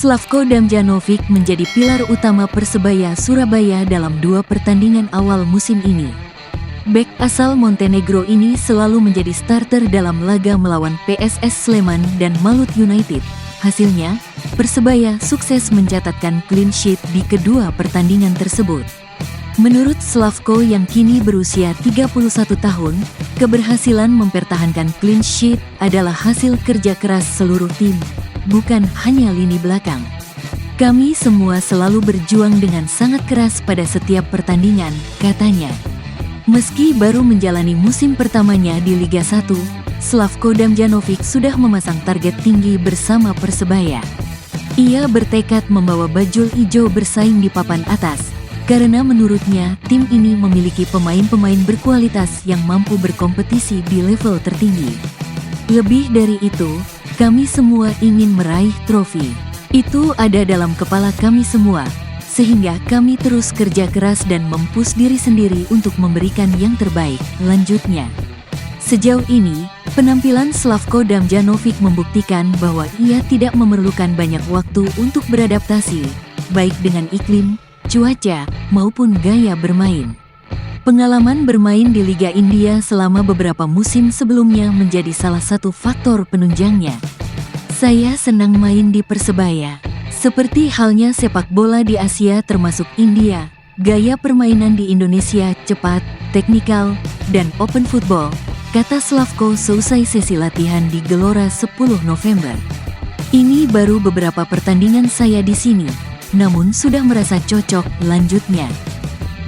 Slavko Damjanovic menjadi pilar utama Persebaya Surabaya dalam 2 pertandingan awal musim ini. Bek asal Montenegro ini selalu menjadi starter dalam laga melawan PSS Sleman dan Malut United. Hasilnya, Persebaya sukses mencatatkan clean sheet di kedua pertandingan tersebut. Menurut Slavko yang kini berusia 31 tahun, keberhasilan mempertahankan clean sheet adalah hasil kerja keras seluruh tim, bukan hanya lini belakang. Kami semua selalu berjuang dengan sangat keras pada setiap pertandingan, katanya. Meski baru menjalani musim pertamanya di Liga 1, Slavko Damjanovic sudah memasang target tinggi bersama Persebaya. Ia bertekad membawa bajul ijo bersaing di papan atas, karena menurutnya tim ini memiliki pemain-pemain berkualitas yang mampu berkompetisi di level tertinggi. Lebih dari itu, kami semua ingin meraih trofi. Itu ada dalam kepala kami semua, sehingga kami terus kerja keras dan mempush diri sendiri untuk memberikan yang terbaik, lanjutnya. Sejauh ini, penampilan Slavko Damjanovic membuktikan bahwa ia tidak memerlukan banyak waktu untuk beradaptasi, baik dengan iklim, cuaca, maupun gaya bermain. Pengalaman bermain di Liga India selama beberapa musim sebelumnya menjadi salah satu faktor penunjangnya. Saya senang main di Persebaya. Seperti halnya sepak bola di Asia termasuk India, gaya permainan di Indonesia cepat, teknikal, dan open football, kata Slavko seusai sesi latihan di Gelora 10 November. Ini baru beberapa pertandingan saya di sini, namun sudah merasa cocok, lanjutnya.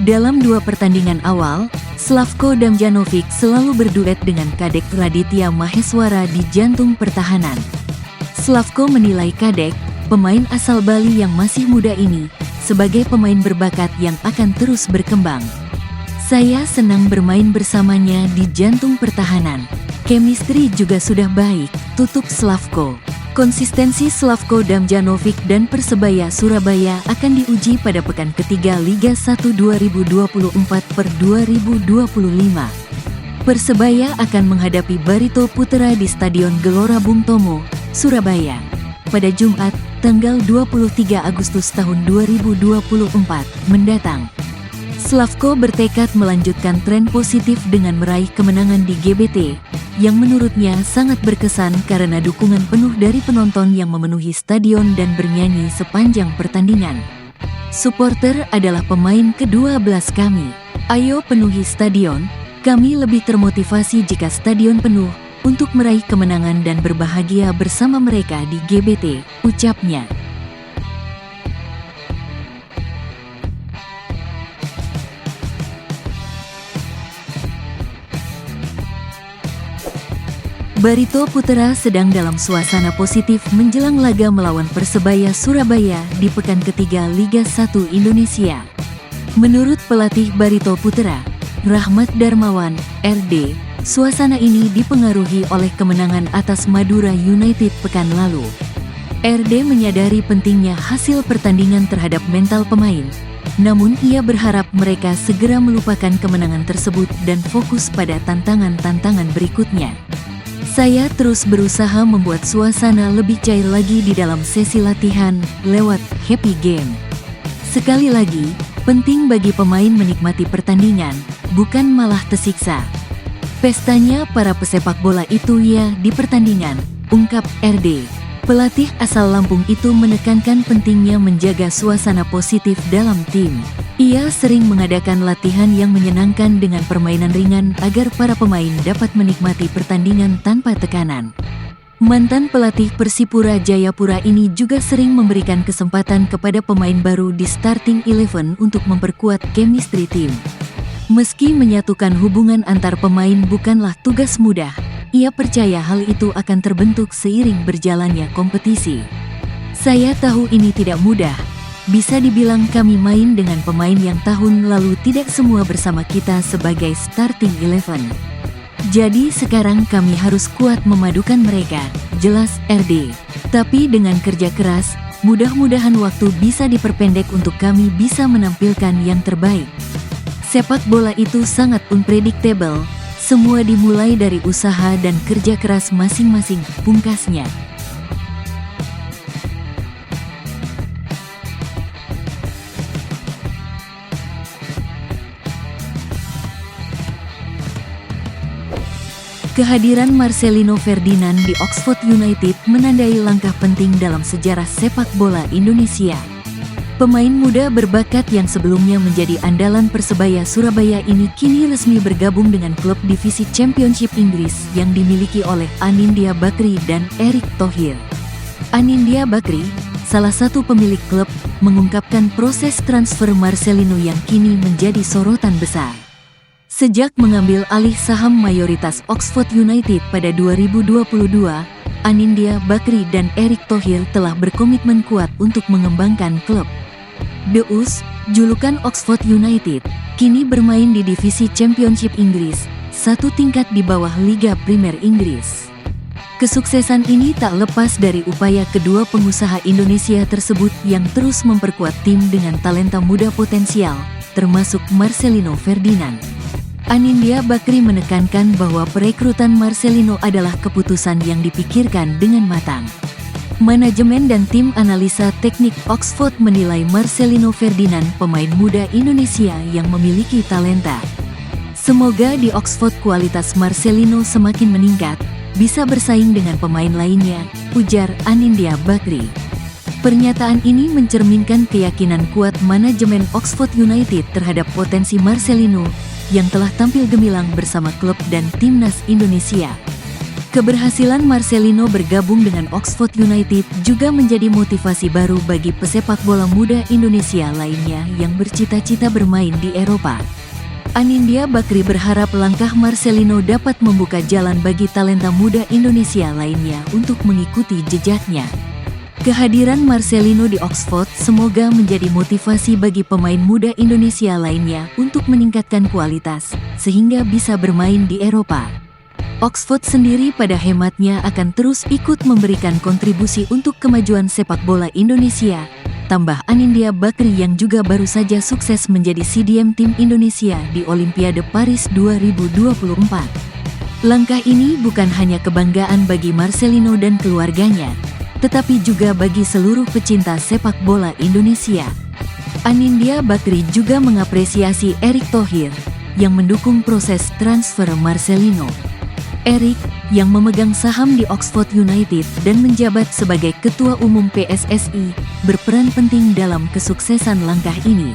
Dalam 2 pertandingan awal, Slavko Damjanovic selalu berduet dengan Kadek Raditya Maheswara di jantung pertahanan. Slavko menilai Kadek, pemain asal Bali yang masih muda ini, sebagai pemain berbakat yang akan terus berkembang. Saya senang bermain bersamanya di jantung pertahanan. Chemistry juga sudah baik, tutup Slavko. Konsistensi Slavko Damjanovic dan Persebaya Surabaya akan diuji pada pekan ketiga Liga 1 2024/2025. Persebaya akan menghadapi Barito Putra di Stadion Gelora Bung Tomo, Surabaya, pada Jumat, tanggal 23 Agustus tahun 2024 mendatang. Slavko bertekad melanjutkan tren positif dengan meraih kemenangan di GBT, yang menurutnya sangat berkesan karena dukungan penuh dari penonton yang memenuhi stadion dan bernyanyi sepanjang pertandingan. Supporter adalah pemain ke-12 kami. Ayo penuhi stadion, kami lebih termotivasi jika stadion penuh untuk meraih kemenangan dan berbahagia bersama mereka di GBT, ucapnya. Barito Putra sedang dalam suasana positif menjelang laga melawan Persebaya Surabaya di pekan ketiga Liga 1 Indonesia. Menurut pelatih Barito Putra, Rahmat Darmawan, RD, suasana ini dipengaruhi oleh kemenangan atas Madura United pekan lalu. RD menyadari pentingnya hasil pertandingan terhadap mental pemain, namun ia berharap mereka segera melupakan kemenangan tersebut dan fokus pada tantangan-tantangan berikutnya. Saya terus berusaha membuat suasana lebih cair lagi di dalam sesi latihan lewat happy game. Sekali lagi, penting bagi pemain menikmati pertandingan, bukan malah tersiksa. Pestanya para pesepak bola itu ya di pertandingan, ungkap RD. Pelatih asal Lampung itu menekankan pentingnya menjaga suasana positif dalam tim. Ia sering mengadakan latihan yang menyenangkan dengan permainan ringan agar para pemain dapat menikmati pertandingan tanpa tekanan. Mantan pelatih Persipura Jayapura ini juga sering memberikan kesempatan kepada pemain baru di starting 11 untuk memperkuat chemistry tim. Meski menyatukan hubungan antar pemain bukanlah tugas mudah, ia percaya hal itu akan terbentuk seiring berjalannya kompetisi. Saya tahu ini tidak mudah. Bisa dibilang kami main dengan pemain yang tahun lalu tidak semua bersama kita sebagai starting 11. Jadi sekarang kami harus kuat memadukan mereka, jelas RD. Tapi dengan kerja keras, mudah-mudahan waktu bisa diperpendek untuk kami bisa menampilkan yang terbaik. Sepak bola itu sangat unpredictable, semua dimulai dari usaha dan kerja keras masing-masing, pungkasnya. Kehadiran Marcelino Ferdinand di Oxford United menandai langkah penting dalam sejarah sepak bola Indonesia. Pemain muda berbakat yang sebelumnya menjadi andalan Persebaya Surabaya ini kini resmi bergabung dengan klub divisi Championship Inggris yang dimiliki oleh Anindya Bakri dan Erick Thohir. Anindya Bakri, salah satu pemilik klub, mengungkapkan proses transfer Marcelino yang kini menjadi sorotan besar. Sejak mengambil alih saham mayoritas Oxford United pada 2022, Anindya Bakri dan Erick Thohir telah berkomitmen kuat untuk mengembangkan klub. The Us, julukan Oxford United, kini bermain di divisi Championship Inggris, satu tingkat di bawah Liga Primer Inggris. Kesuksesan ini tak lepas dari upaya kedua pengusaha Indonesia tersebut yang terus memperkuat tim dengan talenta muda potensial, termasuk Marcelino Ferdinand. Anindya Bakri menekankan bahwa perekrutan Marcelino adalah keputusan yang dipikirkan dengan matang. Manajemen dan tim analisa teknik Oxford menilai Marcelino Ferdinand pemain muda Indonesia yang memiliki talenta. Semoga di Oxford kualitas Marcelino semakin meningkat, bisa bersaing dengan pemain lainnya, ujar Anindya Bakri. Pernyataan ini mencerminkan keyakinan kuat manajemen Oxford United terhadap potensi Marcelino yang telah tampil gemilang bersama klub dan timnas Indonesia. Keberhasilan Marcelino bergabung dengan Oxford United juga menjadi motivasi baru bagi pesepak bola muda Indonesia lainnya yang bercita-cita bermain di Eropa. Anindya Bakri berharap langkah Marcelino dapat membuka jalan bagi talenta muda Indonesia lainnya untuk mengikuti jejaknya. Kehadiran Marcelino di Oxford semoga menjadi motivasi bagi pemain muda Indonesia lainnya untuk meningkatkan kualitas, sehingga bisa bermain di Eropa. Oxford sendiri pada hematnya akan terus ikut memberikan kontribusi untuk kemajuan sepak bola Indonesia, tambah Anindya Bakri yang juga baru saja sukses menjadi CDM tim Indonesia di Olimpiade Paris 2024. Langkah ini bukan hanya kebanggaan bagi Marcelino dan keluarganya, tetapi juga bagi seluruh pecinta sepak bola Indonesia. Anindya Bakri juga mengapresiasi Erick Thohir yang mendukung proses transfer Marcelino. Erick, yang memegang saham di Oxford United dan menjabat sebagai Ketua Umum PSSI, berperan penting dalam kesuksesan langkah ini.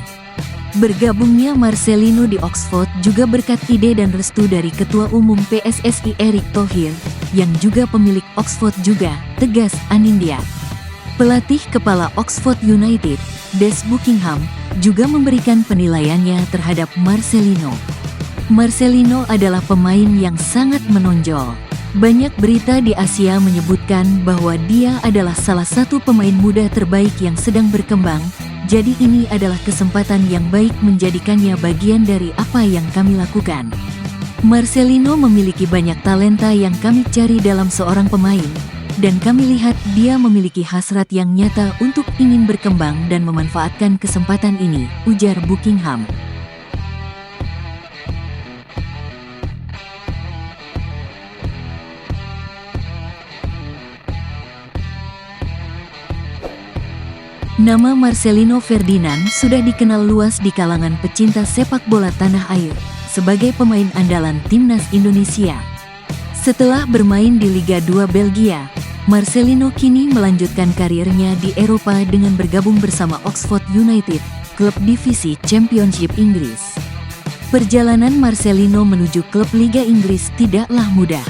Bergabungnya Marcelino di Oxford juga berkat ide dan restu dari Ketua Umum PSSI Erick Thohir, yang juga pemilik Oxford juga, tegas Anindya. Pelatih kepala Oxford United, Des Buckingham, juga memberikan penilaiannya terhadap Marcelino. Marcelino adalah pemain yang sangat menonjol. Banyak berita di Asia menyebutkan bahwa dia adalah salah satu pemain muda terbaik yang sedang berkembang, jadi ini adalah kesempatan yang baik menjadikannya bagian dari apa yang kami lakukan. Marcelino memiliki banyak talenta yang kami cari dalam seorang pemain, dan kami lihat dia memiliki hasrat yang nyata untuk ingin berkembang dan memanfaatkan kesempatan ini, ujar Buckingham. Nama Marcelino Ferdinand sudah dikenal luas di kalangan pecinta sepak bola tanah air sebagai pemain andalan timnas Indonesia. Setelah bermain di Liga 2 Belgia, Marcelino kini melanjutkan karirnya di Eropa dengan bergabung bersama Oxford United, klub divisi Championship Inggris. Perjalanan Marcelino menuju klub Liga Inggris tidaklah mudah.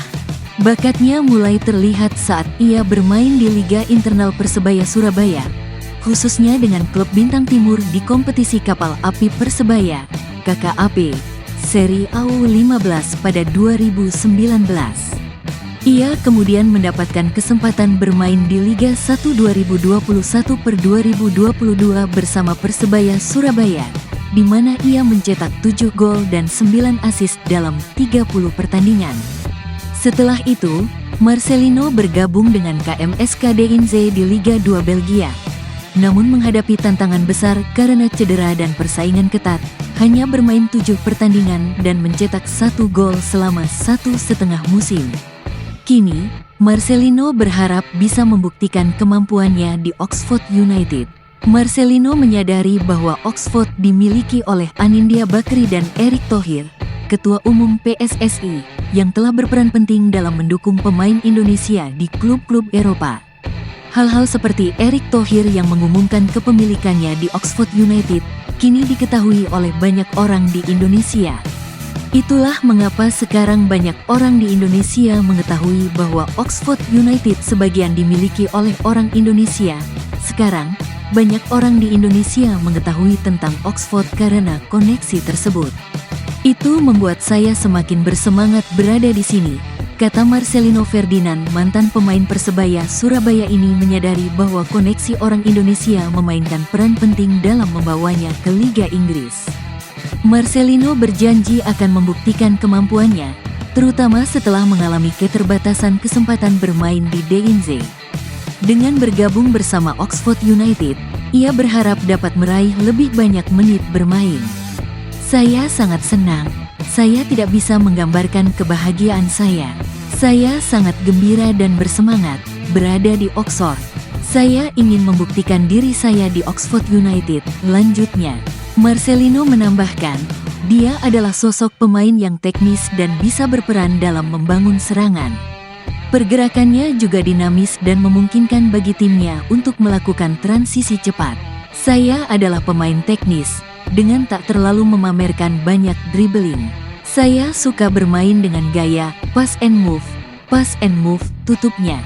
Bakatnya mulai terlihat saat ia bermain di Liga Internal Persebaya Surabaya, khususnya dengan klub Bintang Timur di kompetisi Kapal Api Persebaya, KKAP, Seri AU15 pada 2019. Ia kemudian mendapatkan kesempatan bermain di Liga 1 2021/2022 bersama Persebaya Surabaya, di mana ia mencetak 7 gol dan 9 assist dalam 30 pertandingan. Setelah itu, Marcelino bergabung dengan KMSK Deinze di Liga 2 Belgia. Namun menghadapi tantangan besar karena cedera dan persaingan ketat, hanya bermain 7 pertandingan dan mencetak 1 gol selama 1,5 musim. Kini, Marcelino berharap bisa membuktikan kemampuannya di Oxford United. Marcelino menyadari bahwa Oxford dimiliki oleh Anindya Bakri dan Erick Thohir, Ketua Umum PSSI, yang telah berperan penting dalam mendukung pemain Indonesia di klub-klub Eropa. Hal-hal seperti Erick Thohir yang mengumumkan kepemilikannya di Oxford United, kini diketahui oleh banyak orang di Indonesia. Itulah mengapa sekarang banyak orang di Indonesia mengetahui bahwa Oxford United sebagian dimiliki oleh orang Indonesia. Sekarang, banyak orang di Indonesia mengetahui tentang Oxford karena koneksi tersebut. Itu membuat saya semakin bersemangat berada di sini, kata Marcelino Ferdinand, mantan pemain Persebaya Surabaya ini menyadari bahwa koneksi orang Indonesia memainkan peran penting dalam membawanya ke Liga Inggris. Marcelino berjanji akan membuktikan kemampuannya, terutama setelah mengalami keterbatasan kesempatan bermain di DINZ. Dengan bergabung bersama Oxford United, ia berharap dapat meraih lebih banyak menit bermain. Saya sangat senang, saya tidak bisa menggambarkan kebahagiaan saya. Saya sangat gembira dan bersemangat berada di Oxford. Saya ingin membuktikan diri saya di Oxford United, lanjutnya. Marcelino menambahkan, dia adalah sosok pemain yang teknis dan bisa berperan dalam membangun serangan. Pergerakannya juga dinamis dan memungkinkan bagi timnya untuk melakukan transisi cepat. Saya adalah pemain teknis, dengan tak terlalu memamerkan banyak dribbling. Saya suka bermain dengan gaya pass and move, tutupnya.